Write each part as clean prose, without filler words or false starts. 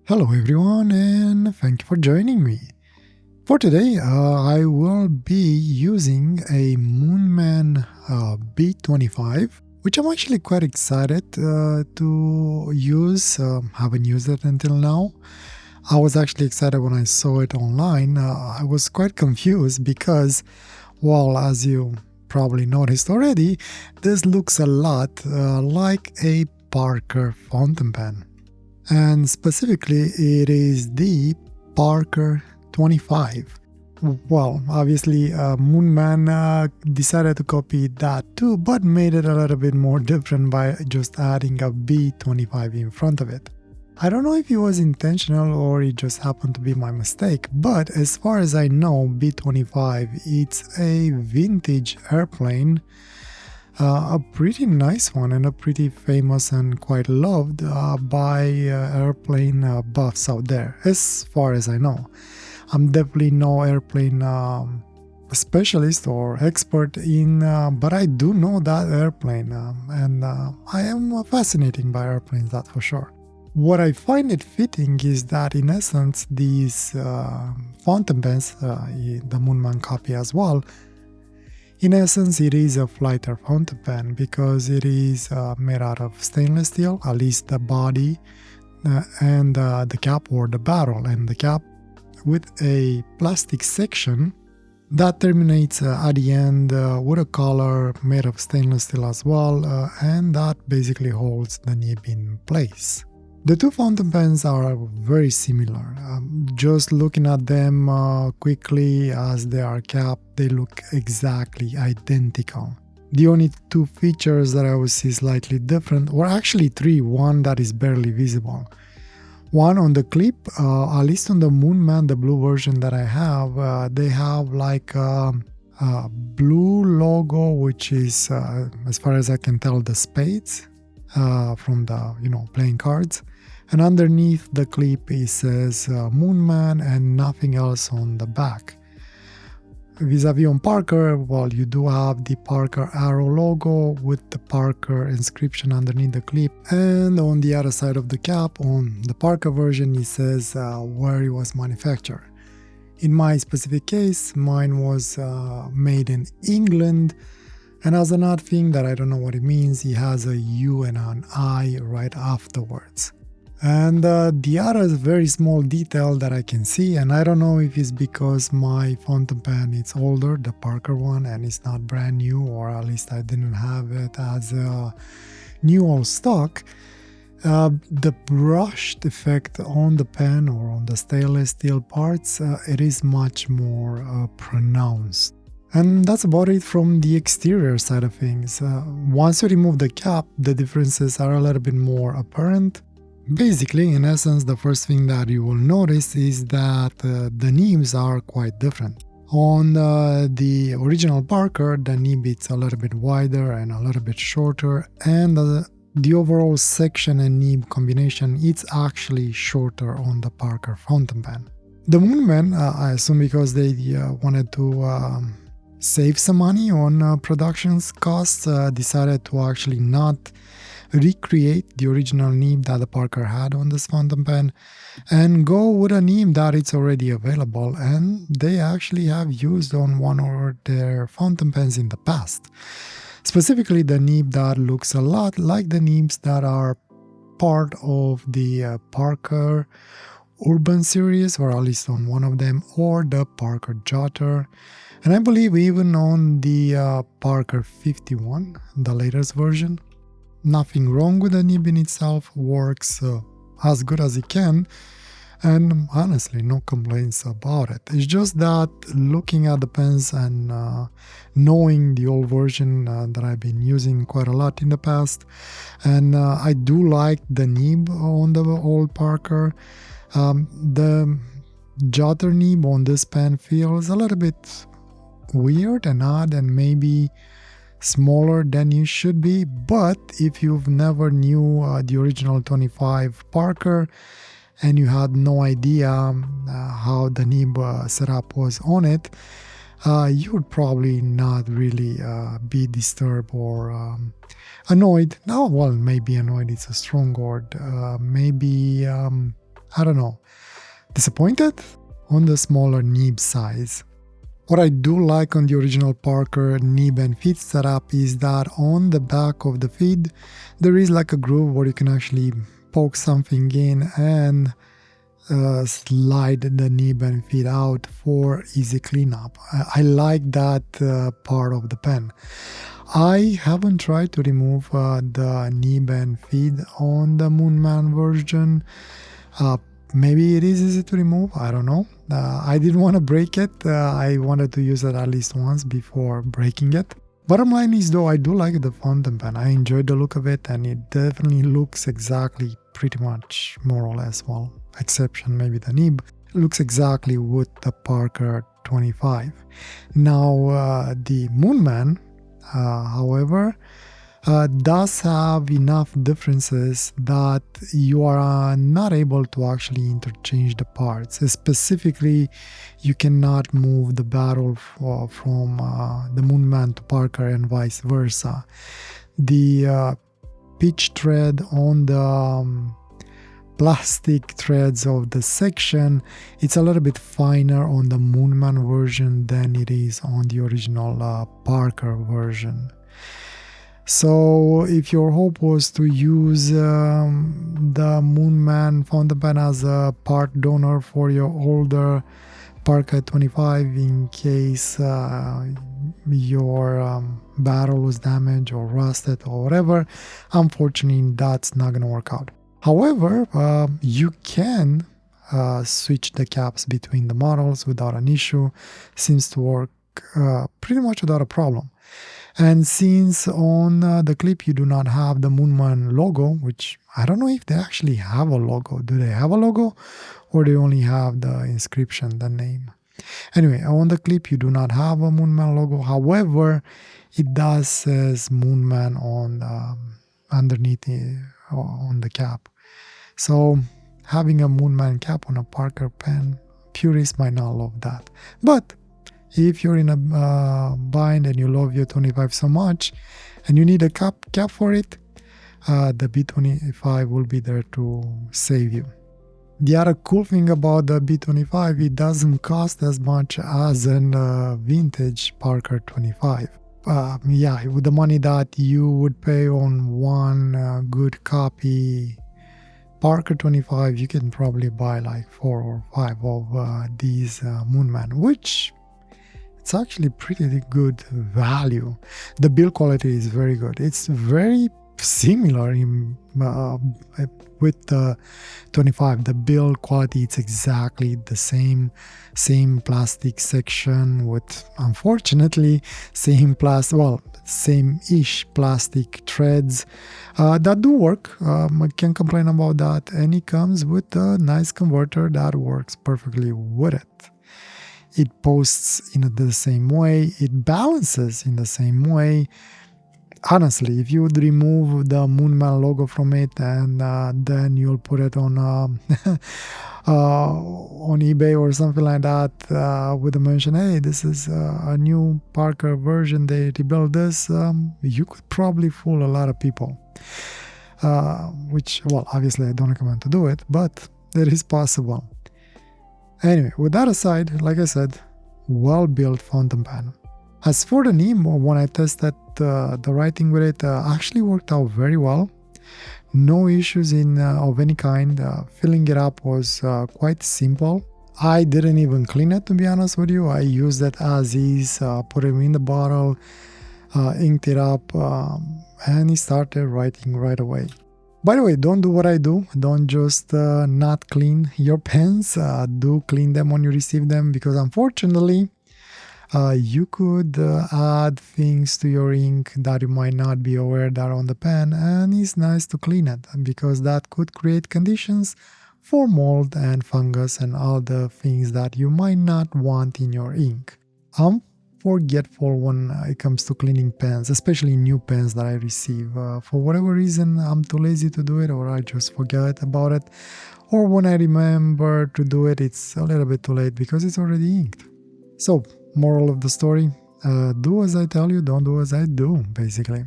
Hello everyone and thank you for joining me. For today I will be using a Moonman B25, which I'm actually quite excited to use. Haven't used it until now. I was actually excited when I saw it online. I was quite confused because, well, as you probably noticed already, this looks a lot like a Parker fountain pen. And specifically it is the Parker 25. Well, obviously Moonman decided to copy that too, but made it a little bit more different by just adding a B25 in front of it. I don't know if it was intentional or it just happened to be my mistake, but as far as I know, B25, it's a vintage airplane, a pretty nice one and a pretty famous and quite loved by airplane buffs out there, as far as I know. I'm definitely no airplane specialist or expert in, but I do know that airplane, and I am fascinated by airplanes, that's for sure. What I find it fitting is that in essence these fountain pens, the Moonman copy as well, in essence, it is a lighter fountain pen because it is made out of stainless steel, at least the body and the cap or the barrel and the cap, with a plastic section that terminates at the end with a collar made of stainless steel as well, and that basically holds the nib in place. The two fountain pens are very similar. Just looking at them quickly as they are capped, they look exactly identical. The only two features that I would see slightly different, or actually three, one that is barely visible. One, on the clip, at least on the Moonman, the blue version that I have, they have like a blue logo, which is, as far as I can tell, the spades from the playing cards. And underneath the clip it says Moonman and nothing else on the back. Vis-a-vis on Parker, well, you do have the Parker arrow logo with the Parker inscription underneath the clip, and on the other side of the cap, on the Parker version, it says where it was manufactured. In my specific case, mine was made in England, and as an odd thing that I don't know what it means, it has a U and an I right afterwards. And the other very small detail that I can see, and I don't know if it's because my fountain pen is older, the Parker one, and it's not brand new, or at least I didn't have it as a new old stock, the brushed effect on the pen or on the stainless steel parts, it is much more pronounced. And that's about it from the exterior side of things. Once you remove the cap, the differences are a little bit more apparent. Basically, in essence, the first thing that you will notice is that the nibs are quite different. On the original Parker, the nib is a little bit wider and a little bit shorter, and the overall section and nib combination is actually shorter on the Parker fountain pen. The Moonman, I assume because they wanted to save some money on production costs, decided to actually not recreate the original nib that the Parker had on this fountain pen and go with a nib that it's already available and they actually have used on one of their fountain pens in the past. Specifically the nib that looks a lot like the nibs that are part of the Parker Urban series, or at least on one of them, or the Parker Jotter. And I believe even on the Parker 51, the latest version. Nothing wrong with the nib in itself, works as good as it can, and honestly no complaints about it. It's just that looking at the pens and knowing the old version that I've been using quite a lot in the past, and I do like the nib on the old Parker. The Jotter nib on this pen feels a little bit weird and odd and maybe smaller than you should be, but if you've never knew the original 25 Parker and you had no idea how the nib setup was on it, you would probably not really be disturbed or annoyed. Now, well, maybe annoyed is a strong word. Maybe I don't know, disappointed on the smaller nib size. What I do like on the original Parker nib and feed setup is that on the back of the feed there is like a groove where you can actually poke something in and slide the nib and feed out for easy cleanup. I like that part of the pen. I haven't tried to remove the nib and feed on the Moonman version. Maybe it is easy to remove, I don't know. I didn't want to break it. I wanted to use it at least once before breaking it. Bottom line is though, I do like the fountain pen. I enjoyed the look of it and it definitely looks exactly pretty much more or less, well, exception maybe the nib, looks exactly with the Parker 25. Now the Moonman, however, does have enough differences that you are not able to actually interchange the parts. Specifically, you cannot move the barrel from the Moonman to Parker and vice versa. The pitch thread on the plastic threads of the section, it's a little bit finer on the Moonman version than it is on the original Parker version. So if your hope was to use the Moonman fountain pen as a part donor for your older Parker 25 in case your barrel was damaged or rusted or whatever, unfortunately that's not going to work out. However, you can switch the caps between the models without an issue. Seems to work pretty much without a problem. And since on the clip you do not have the Moonman logo, which I don't know if they actually have a logo. Do they have a logo or they only have the inscription, the name? Anyway, on the clip you do not have a Moonman logo. However, it does says Moonman on underneath on the cap. So having a Moonman cap on a Parker pen, purists might not love that. But if you're in a bind and you love your 25 so much and you need a cap for it, the B25 will be there to save you. The other cool thing about the B25, it doesn't cost as much as a vintage Parker 25. Yeah, with the money that you would pay on one good copy Parker 25, you can probably buy like 4 or 5 of these Moonman, which it's actually pretty good value. The build quality is very good. It's very similar in, with the 25. The build quality, it's exactly the same plastic section with, unfortunately, same-ish plastic threads that do work. I can't complain about that. And it comes with a nice converter that works perfectly with it. It posts in the same way, it balances in the same way. Honestly, if you would remove the Moonman logo from it and then you'll put it on on eBay or something like that with the mention, hey, this is a new Parker version, they rebuilt this, you could probably fool a lot of people. Which, well, obviously I don't recommend to do it, but it is possible. Anyway, with that aside, like I said, well-built fountain pen. As for the nib, when I tested the writing with it, actually worked out very well. No issues of any kind. Filling it up was quite simple. I didn't even clean it, to be honest with you. I used it as is, put it in the bottle, inked it up, and it started writing right away. By the way, don't do what I do. Don't just not clean your pens. Do clean them when you receive them, because unfortunately, you could add things to your ink that you might not be aware that are on the pen, and it's nice to clean it because that could create conditions for mold and fungus and all the things that you might not want in your ink. I'm forgetful when it comes to cleaning pens, especially new pens that I receive. For whatever reason, I'm too lazy to do it, or I just forget about it, or when I remember to do it, it's a little bit too late because it's already inked. So, moral of the story, do as I tell you, don't do as I do, basically.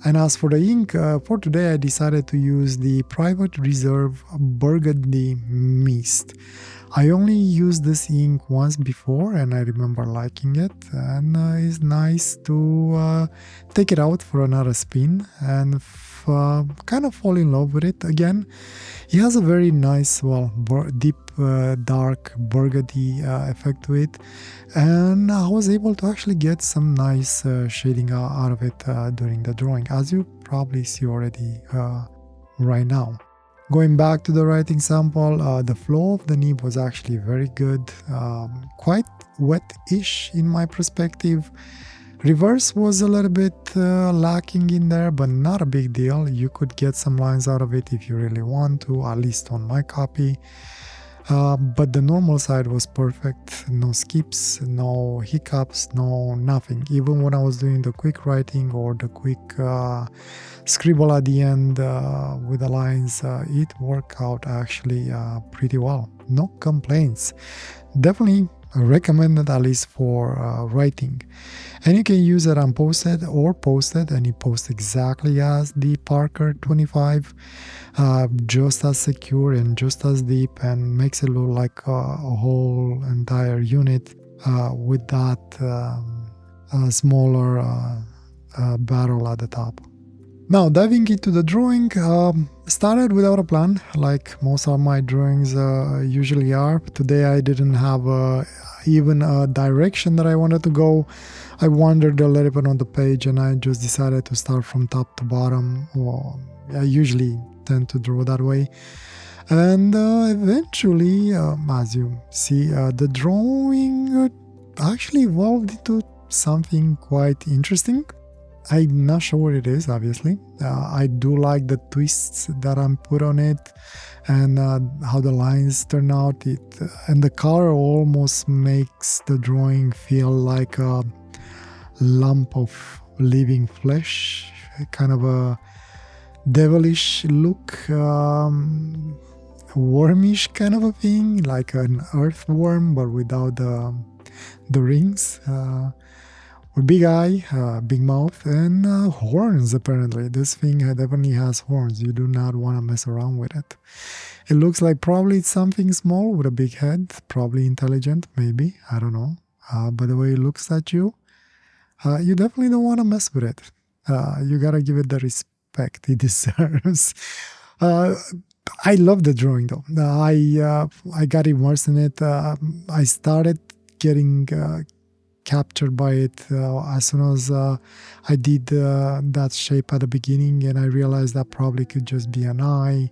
And as for the ink, for today I decided to use the Private Reserve Burgundy Mist. I only used this ink once before and I remember liking it, and it's nice to take it out for another spin and kind of fall in love with it again. It has a very nice, deep, dark burgundy effect to it, and I was able to actually get some nice shading out of it during the drawing, as you probably see already right now. Going back to the writing sample, the flow of the nib was actually very good, quite wet-ish in my perspective. Reverse was a little bit lacking in there, but not a big deal. You could get some lines out of it if you really want to, at least on my copy. But the normal side was perfect. No skips, no hiccups, no nothing. Even when I was doing the quick writing or the quick scribble at the end with the lines, it worked out actually pretty well. No complaints. Definitely recommended, at least for writing. And you can use it unposted or posted, and it posts exactly as the Parker 25, just as secure and just as deep, and makes it look like a whole entire unit with that smaller barrel at the top. Now, diving into the drawing, started without a plan, like most of my drawings usually are. Today I didn't have even a direction that I wanted to go. I wandered a little bit on the page and I just decided to start from top to bottom. Well, I usually tend to draw that way. And eventually, as you see, the drawing actually evolved into something quite interesting. I'm not sure what it is, obviously. I do like the twists that I'm put on it and how the lines turn out. And the color almost makes the drawing feel like a lump of living flesh, kind of a devilish look, wormish kind of a thing, like an earthworm, but without the rings. With big eye, big mouth, and horns apparently. This thing definitely has horns. You do not want to mess around with it. It looks like probably it's something small with a big head, probably intelligent, maybe, I don't know. But the way it looks at you, you definitely don't want to mess with it. You gotta give it the respect it deserves. I love the drawing though. I got immersed in it. I started getting captured by it as soon as I did that shape at the beginning, and I realized that probably could just be an eye.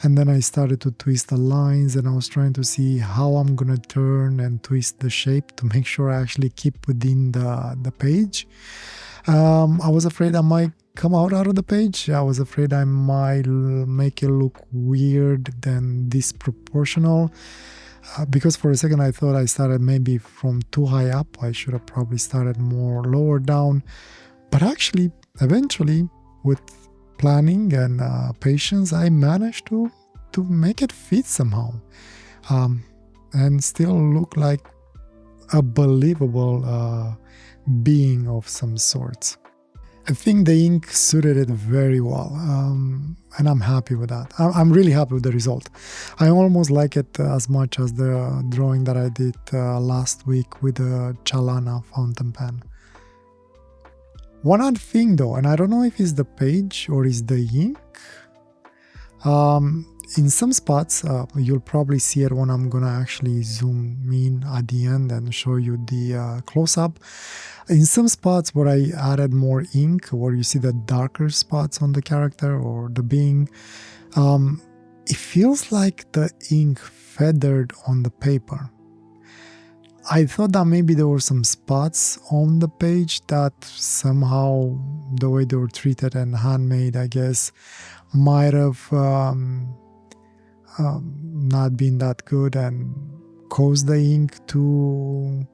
And then I started to twist the lines, and I was trying to see how I'm gonna turn and twist the shape to make sure I actually keep within the page. I was afraid I might come out of the page. I was afraid I might make it look weird and disproportional. Because for a second I thought I started maybe from too high up. I should have probably started more lower down. But actually, eventually, with planning and patience, I managed to make it fit somehow. And still look like a believable being of some sorts. I think the ink suited it very well, and I'm happy with that. I'm really happy with the result. I almost like it as much as the drawing that I did last week with the Chalana fountain pen. One odd thing though, and I don't know if it's the page or is the ink, in some spots, you'll probably see it when I'm gonna actually zoom in at the end and show you the close-up. In some spots where I added more ink, where you see the darker spots on the character or the being, it feels like the ink feathered on the paper. I thought that maybe there were some spots on the page that somehow the way they were treated and handmade, I guess, might have not been that good and caused the ink to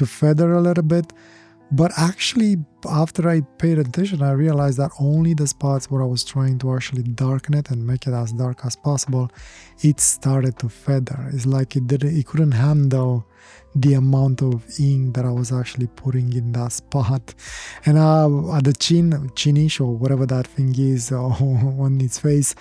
feather a little bit. But actually, after I paid attention, I realized that only the spots where I was trying to actually darken it and make it as dark as possible, it started to feather. It's like it couldn't handle the amount of ink that I was actually putting in that spot. And at the chinish or whatever that thing is on its face,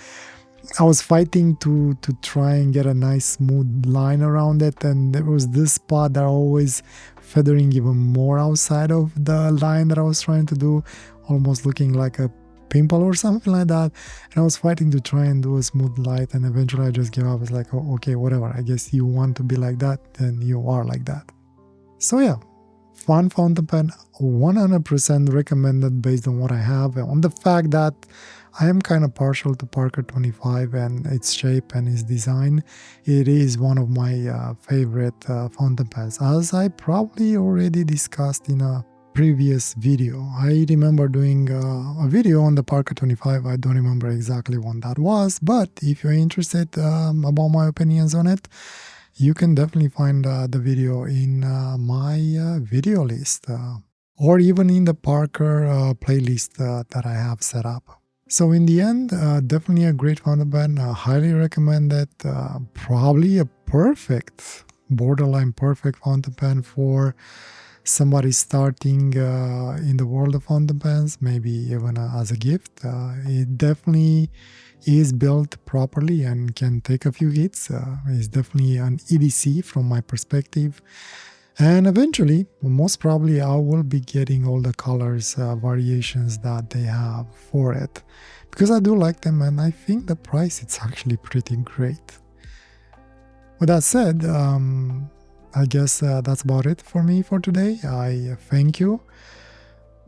I was fighting to try and get a nice smooth line around it, and there was this spot that always feathering even more outside of the line that I was trying to do, almost looking like a pimple or something like that. And I was fighting to try and do a smooth light, and eventually I just gave up. It's like, oh, okay, whatever, I guess you want to be like that, then you are like that. So yeah, fun fountain pen, 100% recommended based on what I have, and on the fact that I am kind of partial to Parker 25 and its shape and its design. It is one of my favorite fountain pens, as I probably already discussed in a previous video. I remember doing a video on the Parker 25. I don't remember exactly when that was, but if you're interested about my opinions on it, you can definitely find the video in my video list or even in the Parker playlist that I have set up. So in the end, definitely a great fountain pen, highly recommended, probably a perfect, borderline perfect fountain pen for somebody starting in the world of fountain pens, maybe even as a gift. It definitely is built properly and can take a few hits. It's definitely an EDC from my perspective. And eventually, most probably, I will be getting all the colors variations that they have for it, because I do like them and I think the price it's actually pretty great. With that said, I guess that's about it for me for today. I thank you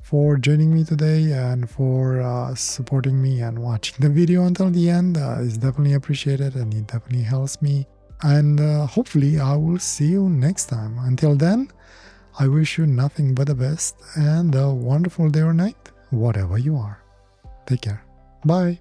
for joining me today and for supporting me and watching the video until the end. It's definitely appreciated and it definitely helps me. And hopefully I will see you next time. Until then, I wish you nothing but the best and a wonderful day or night, whatever you are. Take care. Bye.